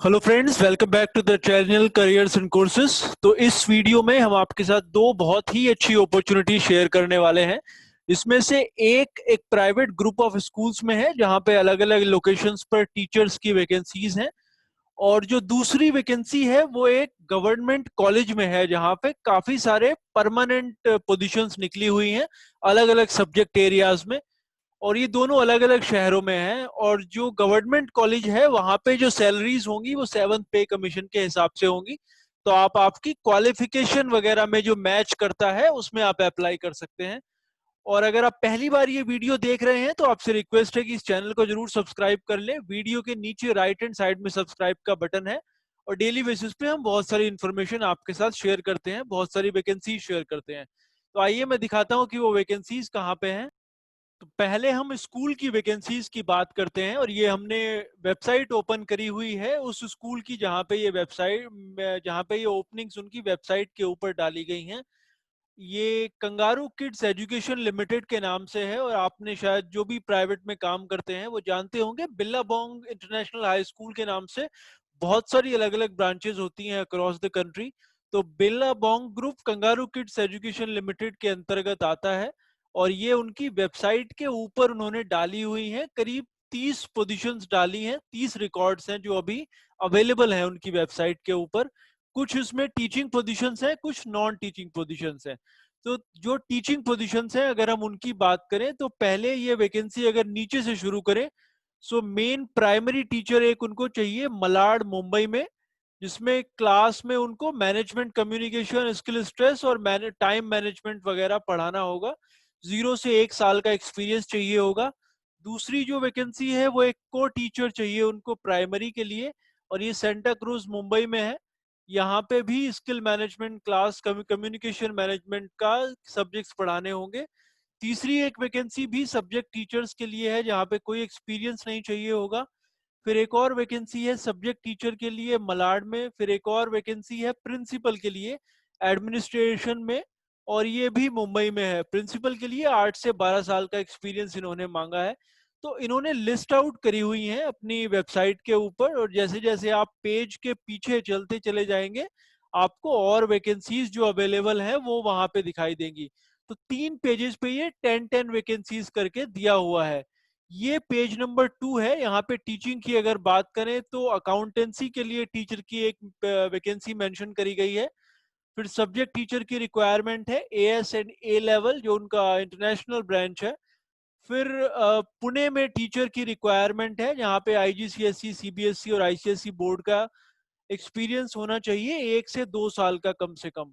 Hello friends, welcome back to the channel careers and courses. तो इस video में हम आपके साथ दो बहुत ही अच्छी अपॉर्चुनिटी शेयर करने वाले हैं। इसमें से एक प्राइवेट ग्रुप ऑफ स्कूल्स में है जहां पे अलग अलग लोकेशंस पर टीचर्स की वैकेंसीज हैं, और जो दूसरी वैकेंसी है वो एक गवर्नमेंट कॉलेज में है जहां पे काफी सारे परमानेंट पोजीशंस निकली हुई हैं अलग अलग सब्जेक्ट एरियाज में। और ये दोनों अलग अलग शहरों में हैं, और जो गवर्नमेंट कॉलेज है वहां पे जो सैलरीज होंगी वो 7th पे कमीशन के हिसाब से होंगी। तो आप आपकी क्वालिफिकेशन वगैरह में जो मैच करता है उसमें आप अप्लाई कर सकते हैं। और अगर आप पहली बार ये वीडियो देख रहे हैं तो आपसे रिक्वेस्ट है कि इस चैनल को जरूर सब्सक्राइब कर लें। वीडियो के नीचे राइट हैंड साइड में सब्सक्राइब का बटन है, और डेली बेसिस पे हम बहुत सारी इंफॉर्मेशन आपके साथ शेयर करते हैं, बहुत सारी वैकेंसीज शेयर करते हैं। तो आइए मैं दिखाता हूँ कि वो वैकेंसीज कहाँ पे हैं। तो पहले हम स्कूल की वैकेंसीज की बात करते हैं, और ये हमने वेबसाइट ओपन करी हुई है उस स्कूल की जहाँ पे ये ओपनिंग्स उनकी वेबसाइट के ऊपर डाली गई हैं। ये कंगारू किड्स एजुकेशन लिमिटेड के नाम से है, और आपने शायद जो भी प्राइवेट में काम करते हैं वो जानते होंगे बिल्लाबोंग इंटरनेशनल हाई स्कूल के नाम से बहुत सारी अलग अलग ब्रांचेस होती हैं अक्रॉस द कंट्री। तो Billabong group kangaroo kids education limited के अंतर्गत आता है, और ये उनकी वेबसाइट के ऊपर उन्होंने डाली हुई है। करीब 30 पोजीशंस डाली हैं, 30 रिकॉर्ड्स हैं जो अभी अवेलेबल हैं उनकी वेबसाइट के ऊपर। कुछ इसमें टीचिंग पोजीशंस हैं, कुछ नॉन टीचिंग पोजीशंस हैं। तो जो टीचिंग पोजीशंस हैं अगर हम उनकी बात करें तो पहले ये वैकेंसी अगर नीचे से शुरू करें, सो मेन प्राइमरी टीचर एक उनको चाहिए मलाड मुंबई में, जिसमें क्लास में उनको मैनेजमेंट कम्युनिकेशन स्किल स्ट्रेस और टाइम मैनेजमेंट वगैरह पढ़ाना होगा। 0 से 1 साल का एक्सपीरियंस चाहिए होगा। दूसरी जो वैकेंसी है वो एक को टीचर चाहिए उनको प्राइमरी के लिए, और ये सेंटा क्रूज मुंबई में है। यहाँ पे भी skill management class communication management का सब्जेक्ट्स पढ़ाने होंगे। तीसरी एक वैकेंसी भी सब्जेक्ट टीचर्स के लिए है जहाँ पे कोई एक्सपीरियंस नहीं चाहिए होगा। फिर एक और वैकेंसी है सब्जेक्ट टीचर के लिए मलाड में। फिर एक और वैकेंसी है प्रिंसिपल के लिए एडमिनिस्ट्रेशन में, और ये भी मुंबई में है। प्रिंसिपल के लिए 8 से 12 साल का एक्सपीरियंस इन्होंने मांगा है। तो इन्होंने लिस्ट आउट करी हुई है अपनी वेबसाइट के ऊपर, और जैसे जैसे आप पेज के पीछे चलते चले जाएंगे आपको और वैकेंसीज जो अवेलेबल है वो वहां पे दिखाई देंगी। तो 3 पेजेस पे ये 10-10 वैकेंसीज करके दिया हुआ है। ये पेज नंबर 2 है। यहाँ पे टीचिंग की अगर बात करें तो अकाउंटेंसी के लिए टीचर की एक वैकेंसी मेंशन करी गई है। फिर सब्जेक्ट टीचर की रिक्वायरमेंट है एएस एंड ए लेवल जो उनका इंटरनेशनल ब्रांच है। फिर पुणे में टीचर की रिक्वायरमेंट है जहाँ पे आईजीसीएसई सीबीएसई और आईसीएसई बोर्ड का एक्सपीरियंस होना चाहिए 1 से 2 साल का कम से कम।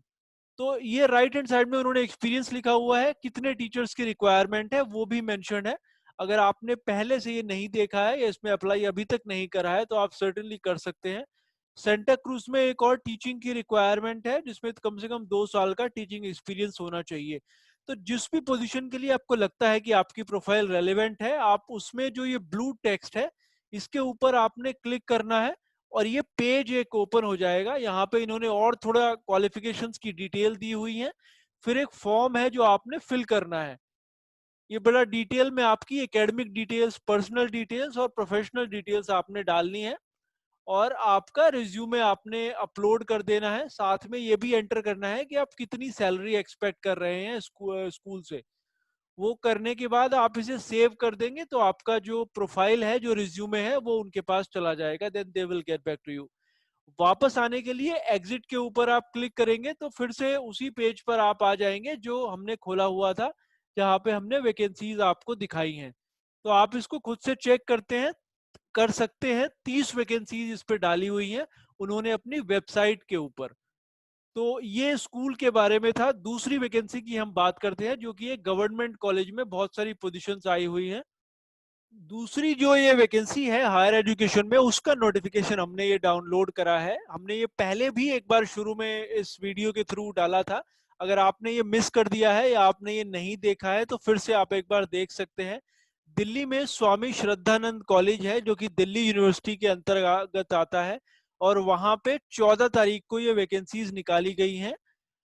तो ये राइट हैंड साइड में उन्होंने एक्सपीरियंस लिखा हुआ है, कितने टीचर्स की रिक्वायरमेंट है वो भी मेंशन है। अगर आपने पहले से ये नहीं देखा है या इसमें अप्लाई अभी तक नहीं करा है तो आप सर्टेनली कर सकते हैं। सेंटा क्रूज में एक और टीचिंग की रिक्वायरमेंट है जिसमें कम से कम 2 साल का टीचिंग एक्सपीरियंस होना चाहिए। तो जिस भी पोजीशन के लिए आपको लगता है कि आपकी प्रोफाइल रेलेवेंट है, आप उसमें जो ये ब्लू टेक्स्ट है इसके ऊपर आपने क्लिक करना है, और ये पेज एक ओपन हो जाएगा। यहाँ पे इन्होंने और थोड़ा क्वालिफिकेशंस की डिटेल दी हुई है। फिर एक फॉर्म है जो आपने फिल करना है। ये बड़ा डिटेल में आपकी एकेडमिक डिटेल्स, पर्सनल डिटेल्स और प्रोफेशनल डिटेल्स आपने डालनी है, और आपका रिज्यूमे आपने अपलोड कर देना है। साथ में ये भी एंटर करना है कि आप कितनी सैलरी एक्सपेक्ट कर रहे हैं स्कूल से। वो करने के बाद आप इसे सेव कर देंगे तो आपका जो प्रोफाइल है, जो रिज्यूमे है, वो उनके पास चला जाएगा। Then they will get back to you. वापस आने के लिए एग्जिट के ऊपर आप क्लिक करेंगे तो फिर से उसी पेज पर आप आ जाएंगे जो हमने खोला हुआ था, जहां पे हमने वैकेंसीज आपको दिखाई हैं। तो आप इसको खुद से चेक कर सकते हैं। 30 वैकेंसीज इस पे डाली हुई हैं उन्होंने अपनी वेबसाइट के ऊपर। तो ये स्कूल के बारे में था। दूसरी वैकेंसी की हम बात करते हैं जो कि एक गवर्नमेंट कॉलेज में बहुत सारी पोजीशंस आई हुई हैं। दूसरी जो ये वैकेंसी है हायर एजुकेशन में, उसका नोटिफिकेशन हमने ये डाउनलोड करा है। हमने ये पहले भी एक बार शुरू में इस वीडियो के थ्रू डाला था। अगर आपने ये मिस कर दिया है या आपने ये नहीं देखा है तो फिर से आप एक बार देख सकते हैं। दिल्ली में स्वामी श्रद्धानंद कॉलेज है जो कि दिल्ली यूनिवर्सिटी के अंतर्गत आता है, और वहां पे 14 तारीख को ये वैकेंसीज निकाली गई हैं।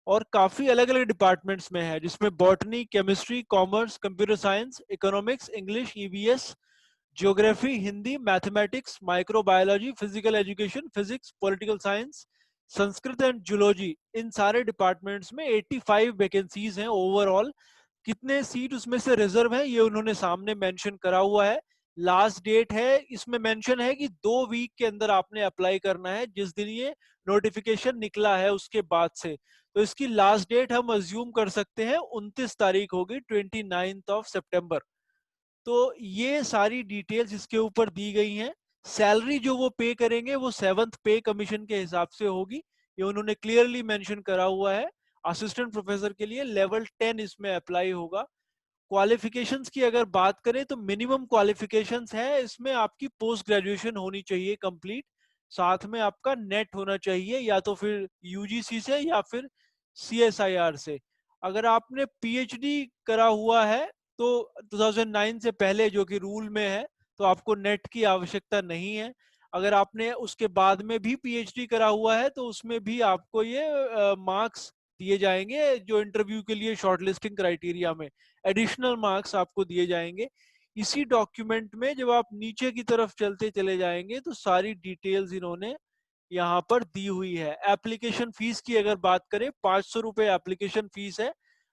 और काफी अलग अलग डिपार्टमेंट्स में है जिसमें botany, chemistry, commerce, computer science, economics, English, EVS, geography, Hindi, mathematics, microbiology, physical education, physics, political science, Sanskrit and zoology, इन सारे डिपार्टमेंट्स में 85 वैकेंसीज हैं ओवरऑल। कितने सीट उसमें से रिजर्व है ये उन्होंने सामने मेंशन करा हुआ है। लास्ट डेट है इसमें मेंशन है कि 2 वीक के अंदर आपने अप्लाई करना है, जिस दिन ये नोटिफिकेशन निकला है उसके बाद से। तो इसकी लास्ट डेट हम अज्यूम कर सकते हैं 29 तारीख होगी, 29 सितंबर। तो ये सारी डिटेल्स इसके ऊपर दी गई हैं। सैलरी जो वो पे करेंगे वो 7th पे कमीशन के हिसाब से होगी, ये उन्होंने क्लियरली मेंशन करा हुआ है। असिस्टेंट प्रोफेसर के लिए लेवल 10 इसमें अप्लाई होगा। क्वालिफिकेशंस की अगर बात करें तो मिनिमम क्वालिफिकेशंस है इसमें आपकी पोस्ट ग्रेजुएशन होनी चाहिए कंप्लीट, साथ में आपका नेट होना चाहिए या तो फिर यूजीसी से या फिर सीएसआईआर से। अगर आपने पीएचडी करा हुआ है तो 2009 से पहले जो कि रूल में है, तो आपको नेट की आवश्यकता नहीं है। अगर आपने उसके बाद में भी पीएचडी करा हुआ है तो उसमें भी आपको ये मार्क्स दिए जाएंगे जो इंटरव्यू के लिए शॉर्टलिस्टिंग क्राइटेरिया में एडिशनल मार्क्स आपको दिए जाएंगे। इसी डॉक्यूमेंट में जब आप नीचे की तरफ चलते चले जाएंगे तो सारी डिटेल्स इन्होंने यहाँ पर दी हुई है। एप्लीकेशन फीस की अगर बात करें, 500 रुपए एप्लीकेशन फीस है।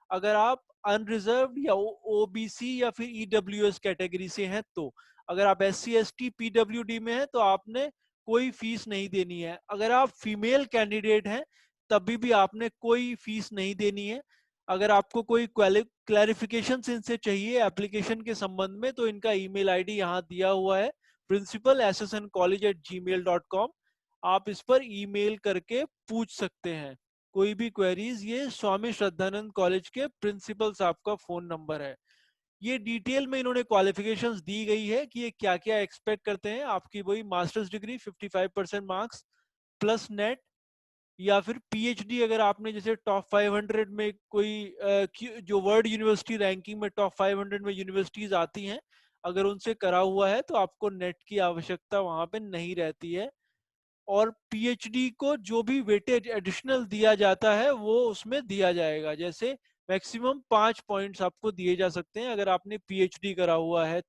अगर आप अनरिजर्व या ओबीसी या फिर ईडब्ल्यूएस कैटेगरी से हैं तो। अगर आप एससी एसटी पीडब्ल्यूडी में हैं तो आपने कोई फीस नहीं देनी है। अगर आप फीमेल कैंडिडेट हैं तभी भी आपने कोई फीस नहीं देनी है। अगर आपको कोई क्लैरिफिकेशन इनसे चाहिए एप्लीकेशन के संबंध में तो इनका ईमेल आईडी यहाँ दिया हुआ है, principalssncollege@gmail.com। आप इस पर ईमेल करके पूछ सकते हैं कोई भी क्वेरीज। ये स्वामी श्रद्धानंद कॉलेज के प्रिंसिपल साहब का फोन नंबर है। ये डिटेल में इन्होंने क्वालिफिकेशंस दी गई है कि ये क्या क्या एक्सपेक्ट करते हैं। आपकी वही masters degree 55% marks plus net, या फिर पीएचडी अगर आपने जैसे टॉप 500 में कोई जो वर्ल्ड यूनिवर्सिटी रैंकिंग में टॉप 500 में यूनिवर्सिटीज आती हैं, अगर उनसे करा हुआ है तो आपको नेट की आवश्यकता वहां पे नहीं रहती है। और पीएचडी को जो भी वेटेज एडिशनल दिया जाता है वो उसमें दिया जाएगा। जैसे मैक्सिमम 5 पॉइंट्स आपको दिए जा सकते हैं अगर आपने पीएचडी करा हुआ है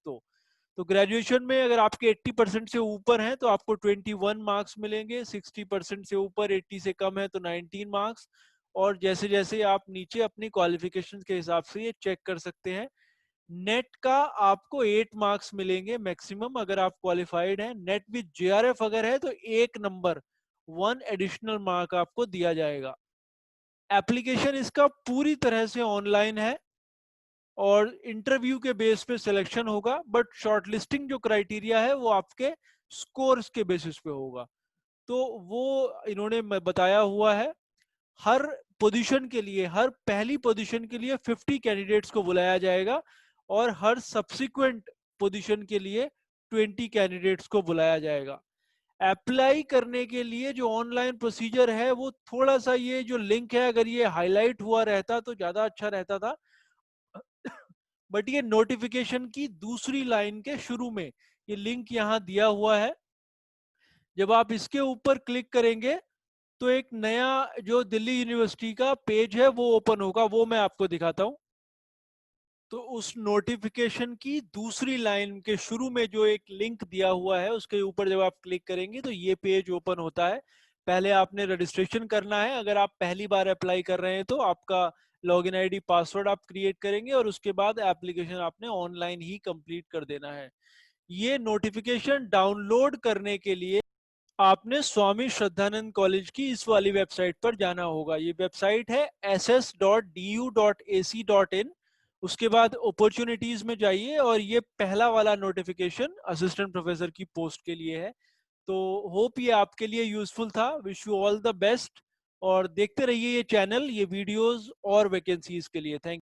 तो ग्रेजुएशन में अगर आपके 80% से ऊपर हैं तो आपको 21 मार्क्स मिलेंगे, 60% से ऊपर 80 से कम है तो 19 मार्क्स। और जैसे जैसे आप नीचे अपनी क्वालिफिकेशन के हिसाब से ये चेक कर सकते हैं। नेट का आपको 8 मार्क्स मिलेंगे मैक्सिमम अगर आप क्वालिफाइड हैं। नेट विद जेआरएफ अगर है तो 1 नंबर 1 एडिशनल मार्क आपको दिया जाएगा। एप्लीकेशन इसका पूरी तरह से ऑनलाइन है और इंटरव्यू के बेस पे सिलेक्शन होगा, बट शॉर्टलिस्टिंग जो क्राइटेरिया है वो आपके स्कोर्स के बेसिस पे होगा। तो वो इन्होंने बताया हुआ है। हर पोजीशन के लिए, हर पहली पोजीशन के लिए 50 कैंडिडेट्स को बुलाया जाएगा और हर सब्सिक्वेंट पोजीशन के लिए 20 कैंडिडेट्स को बुलाया जाएगा। अप्लाई करने के लिए जो ऑनलाइन प्रोसीजर है वो थोड़ा सा, ये जो लिंक है अगर ये हाईलाइट हुआ रहता तो ज्यादा अच्छा रहता था। बट ये नोटिफिकेशन की दूसरी लाइन के शुरू में ये लिंक यहाँ दिया हुआ है। जब आप इसके ऊपर क्लिक करेंगे तो एक नया जो दिल्ली यूनिवर्सिटी का पेज है वो ओपन होगा, वो मैं आपको दिखाता हूं। तो उस नोटिफिकेशन की दूसरी लाइन के शुरू में जो एक लिंक दिया हुआ है उसके ऊपर जब आप क्लिक करेंगे तो ये पेज ओपन होता है। पहले आपने रजिस्ट्रेशन करना है। अगर आप पहली बार अप्लाई कर रहे हैं तो आपका लॉगिन आईडी पासवर्ड आप क्रिएट करेंगे और उसके बाद एप्लीकेशन आपने ऑनलाइन ही कंप्लीट कर देना है। ये नोटिफिकेशन डाउनलोड करने के लिए आपने स्वामी श्रद्धानंद कॉलेज की इस वाली वेबसाइट पर जाना होगा। ये वेबसाइट है ss.du.ac.in। उसके बाद अपॉर्चुनिटीज में जाइए और ये पहला वाला नोटिफिकेशन असिस्टेंट प्रोफेसर की पोस्ट के लिए है। तो होप ये आपके लिए यूजफुल था। Wish you all the best और देखते रहिए ये चैनल, ये वीडियोस और वैकेंसीज के लिए। थैंक